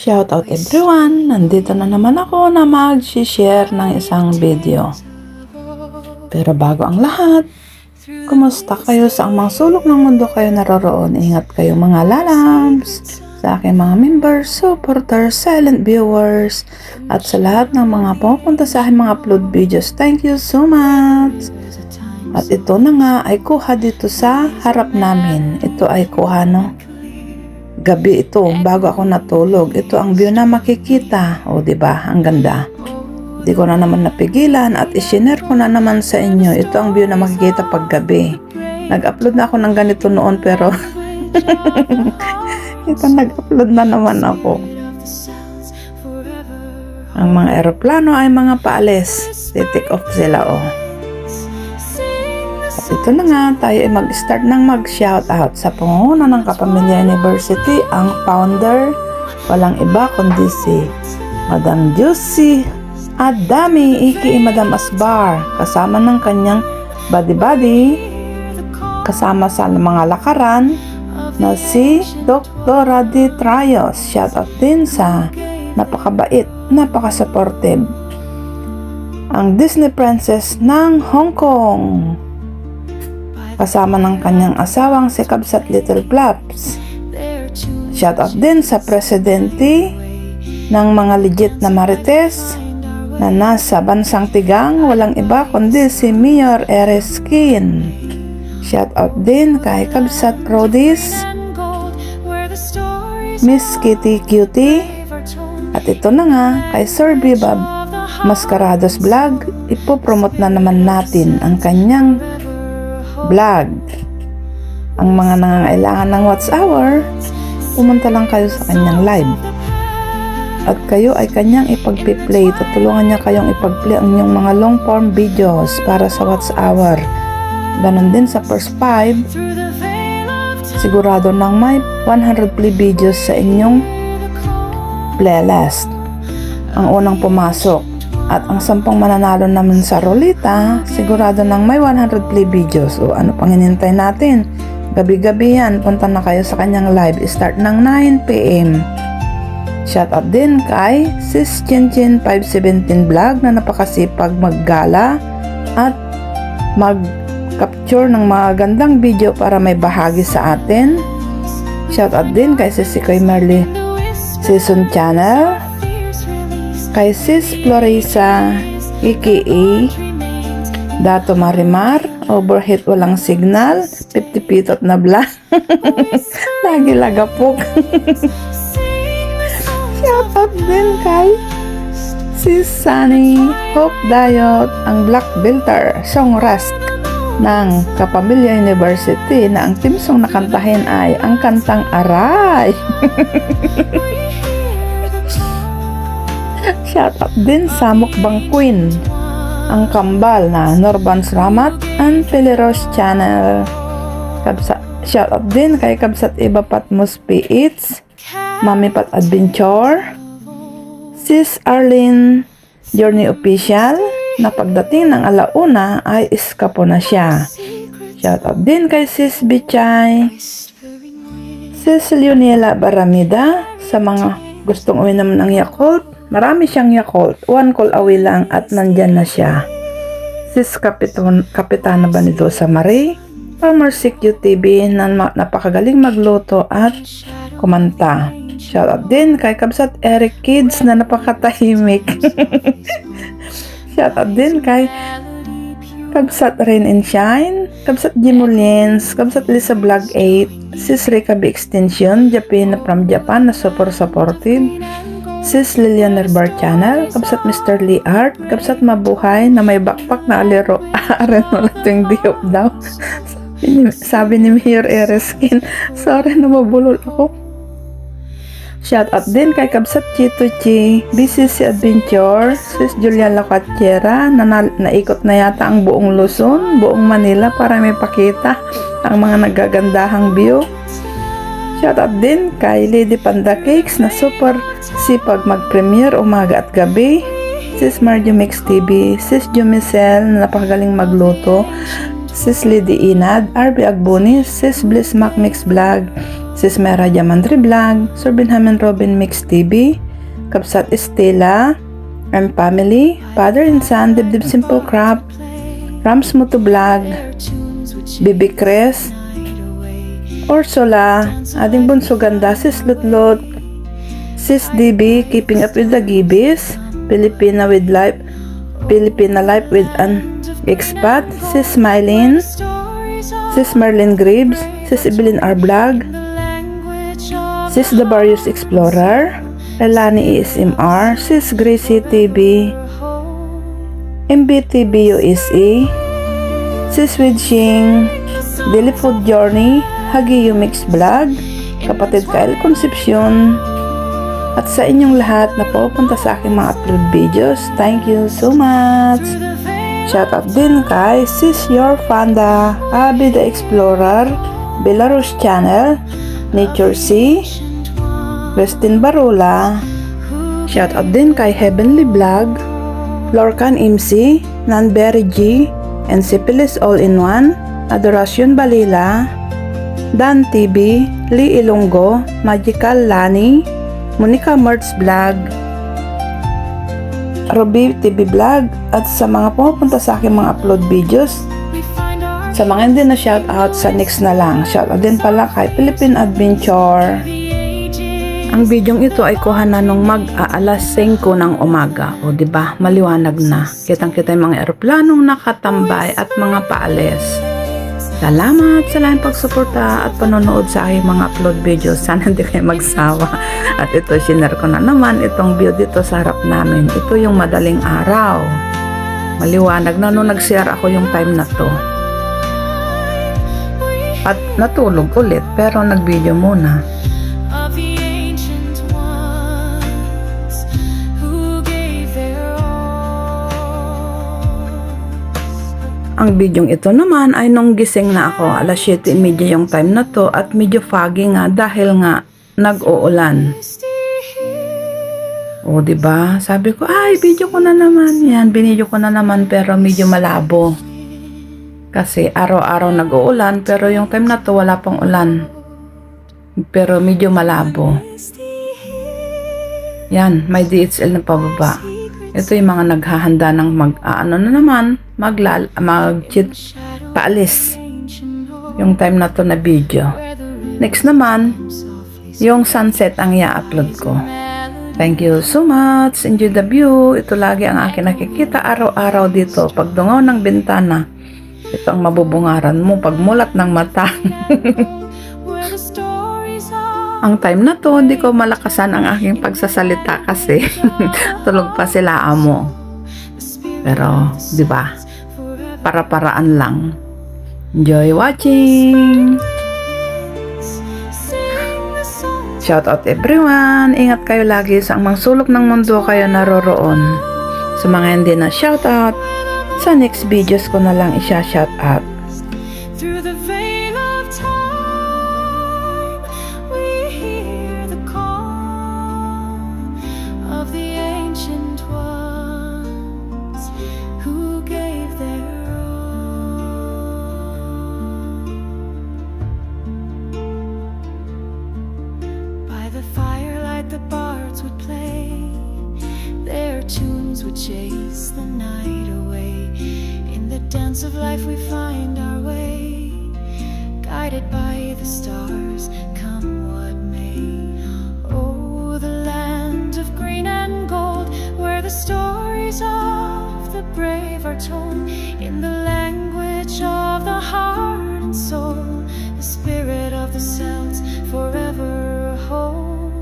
Shout out everyone! Nandito na naman ako na mag-share ng isang video. Pero bago ang lahat, kumusta kayo sa mga sulok ng mundo kayo naroroon? Ingat kayo mga lalabs, sa aking mga members, supporters, silent viewers, at sa lahat ng mga pupunta sa aking mga upload videos. Thank you so much! At ito na nga ay kuha dito sa harap namin. Ito ay kuha gabi ito, bago ako natulog. Ito ang view na makikita. O, diba? Ang ganda. Hindi ko na naman napigilan at isinare ko na naman sa inyo. Ito ang view na makikita pag gabi. Nag-upload na ako ng ganito noon pero ito nag-upload na naman ako. Ang mga eroplano ay mga paalis. Take off sila, oh. Ito na nga, tayo ay mag-start ng mag-shoutout sa pangunguna ng Kapamilya University, ang founder, walang iba kundi si Madam Josie Adami, iki Madam Asbar, kasama ng kanyang buddy-buddy, kasama sa mga lakaran na si Dr. Radi Trayos. Shoutout din sa napakabait, napaka-supportive, ang Disney Princess ng Hong Kong, kasama ng kanyang asawang si Kabsat Little Flaps. Shoutout din sa presidente ng mga legit na marites na nasa bansang Tigang, walang iba kundi si Mayor Ereskin. Shoutout din kay Kabsat Rodis, Miss Kitty Cutie, at ito na nga kay Sir Bibab Mascarados Vlog. Ipopromote na naman natin ang kanyang vlog. Ang mga nangangailangan ng watch hour, pumunta lang kayo sa kanyang live at kayo ay kanyang ipag-play. Tutulungan niya kayong ipag-play ang inyong mga long form videos para sa watch hour. Ganon din sa first 5, sigurado nang may 100 play videos sa inyong playlist ang unang pumasok. At ang 10 mananalo naman sa rolita, sigurado nang may 100 play videos. O ano pang hinintay natin? Gabi-gabi yan, punta na kayo sa kanyang live. Start ng 9 PM. Shoutout din kay Sis Chinchin 517 Vlog na napakasipag maggala at mag-capture ng mga gandang video para may bahagi sa atin. Shoutout din kay Sis Koy Merly Season Channel, kay Sis Florisa aka Dato Marimar, overheat walang signal, 50 pitot na vlog. Lagi lagapok. Shoutout din kay Sis Sunny Hope Dayot, ang Black Belter Song Rust ng Kapamilya University, na ang team song na kantahin ay ang kantang Aray. Shoutout din sa Mukbang Queen, ang kambal na Norbans Ramat and Peliros Channel. Shoutout din kay Kabsat Iba Patmos PH, Mami Pat Adventure, Sis Arlene Journey Official, na pagdating ng alauna ay iskapo na siya. Shoutout din kay Sis Bichay, Sis Leonela Baramida, sa mga gustong uminom ng Yakult. Marami siyang Yakult, 1 call away lang at nandyan na siya. Sis Kapitana Banidosa Marie, Farmer CQ TV, na napakagaling magluto at kumanta. Shoutout din kay Kabsat Eric Kids na napakatahimik. Shoutout din kay Kabsat Rain and Shine, Kabsat Jimulins, Kabsat Lisa Vlog 8, Sis Rika B Extension Japan from Japan na super supportive, Sis Lilian Bar Channel, Kabsat Mr. Lee Art, Kabsat Mabuhay na may backpack na alero. Aren wala ting diop daw. Sabi ni Mayor Ereskin. Sorry na mabulol ako. Shoutout din kay Kabsat Chito Chi, BCC Adventure, Sis Julia Lacatiera na naikot na yata ang buong Luzon, buong Manila para may pakita ang mga nagagandahang view. Shoutout din kay Lady Panda Cakes na super sipag mag-premiere umaga at gabi, Sis Marjo Mix TV, Sis Jumicel na napakagaling magluto, Sis Lady Inad, RB Agboni, Sis Bliss Mac Mix Vlog, Sis Mera Diamandre Vlog, Sir Benjamin Robin Mix TV, Kabsat Estela, and Family, Father and Son, Dibdib Simple Crap, Rams Moto Vlog, Bibi Cres, Ursula, Ading Bunso Ganda, Sis Lutlot, Sis DB, Keeping Up with the Gibis, Filipina Life with an Expat, Sis Smilin, Sis Marlene Graves, Sis Evelyn R. Vlog, Sis The Barrios Explorer, Elani ASMR, Sis Gracie TV, MBTV USA, Sis Widshing, Daily Food Journey, Hagi Mix Vlog, Kapatid Kyle Concepcion, at sa inyong lahat na pupunta sa aking mga upload videos. Thank you so much! Shout out din kay Sis Your Fanda, Abby the Explorer, Belarus Channel, Nature Sea, Christine Barula. Shout out din kay Heavenly Vlog, Lorcan MC, Nanberry G, and Syphilis All-in-One, Adoracion Balila, Dan TV, Lee Ilonggo, Magical Lani, Monica Mertz Vlog, Robbie TV Vlog, at sa mga pupunta sa aking mga upload videos. Sa mga hindi na shoutout, sa next na lang. Shoutout din pala kay Philippine Adventure. Ang bidyong ito ay kuha na nung mag-aalas 5 ng umaga. O diba, maliwanag na. Kitang-kita yung mga eroplanong nakatambay at mga paalis. Salamat sa lahat pagsuporta at panonood sa aking mga upload videos. Sana hindi kayo magsawa. At ito, sinare ko na naman itong view dito sa harap namin. Ito yung madaling araw. Maliwanag na nung nag-share ako yung time na to. At natulog ulit pero nag-video muna. Ang bidyong ito naman ay nung gising na ako, alas 7:30 yung time na to at medyo foggy nga dahil nga nag-uulan. O diba? Sabi ko, ay video ko na naman. Yan, binidyo ko na naman pero medyo malabo. Kasi araw-araw nag-uulan pero yung time na to wala pang ulan. Pero medyo malabo. Yan, may DHL na pababa. Ito yung mga naghahanda ng paalis. Yung time na to na video. Next naman, yung sunset ang i-upload ko. Thank you so much. Enjoy the view. Ito lagi ang akin nakikita araw-araw dito. Pag dungaw ng bintana, ito ang mabubungaran mo pag mulat ng mata. Ang time na to, hindi ko malakasan ang aking pagsasalita kasi tulog pa sila amo. Pero, di ba? Para-paraan lang. Enjoy watching! Shout out everyone! Ingat kayo lagi sa mga sulok ng mundo kayo naroroon. Sa mga hindi na shout out, sa next videos ko na lang isya-shout out. Through the veil of time, we hear the call of the ancient ones who gave their all. By the firelight the bards would play, their tunes would chase the night away. In the dance of life we find our way, guided by the stars, come what may. Oh, the land of green and gold, where the stories of the brave are told, in the language of the heart and soul, the spirit of the Celts forever hold.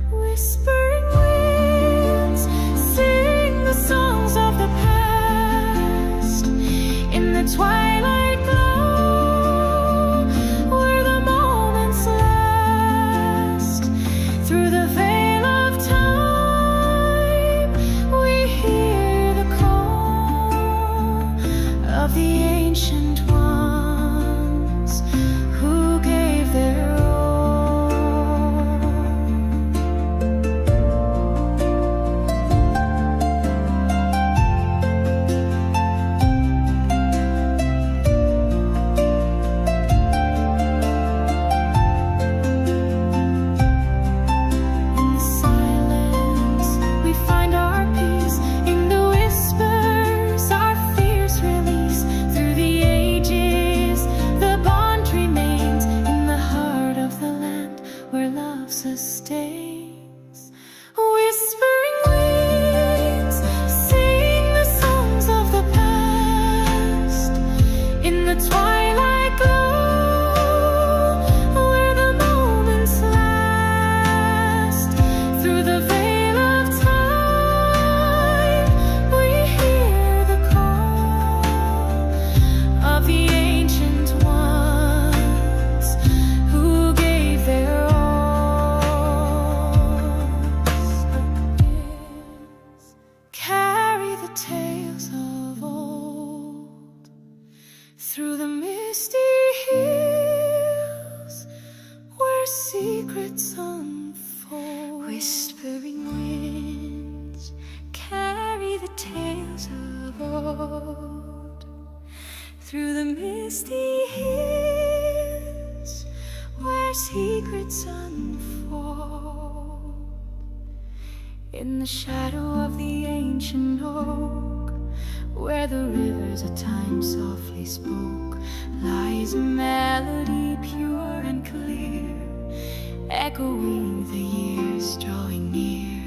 Whispering winds sing the songs of the past, in the twilight glow where the moments last. Through the veil of time we hear the call of the ancient ones In the shadow of the ancient oak, where the rivers of time softly spoke, lies a melody pure and clear, echoing the years drawing near.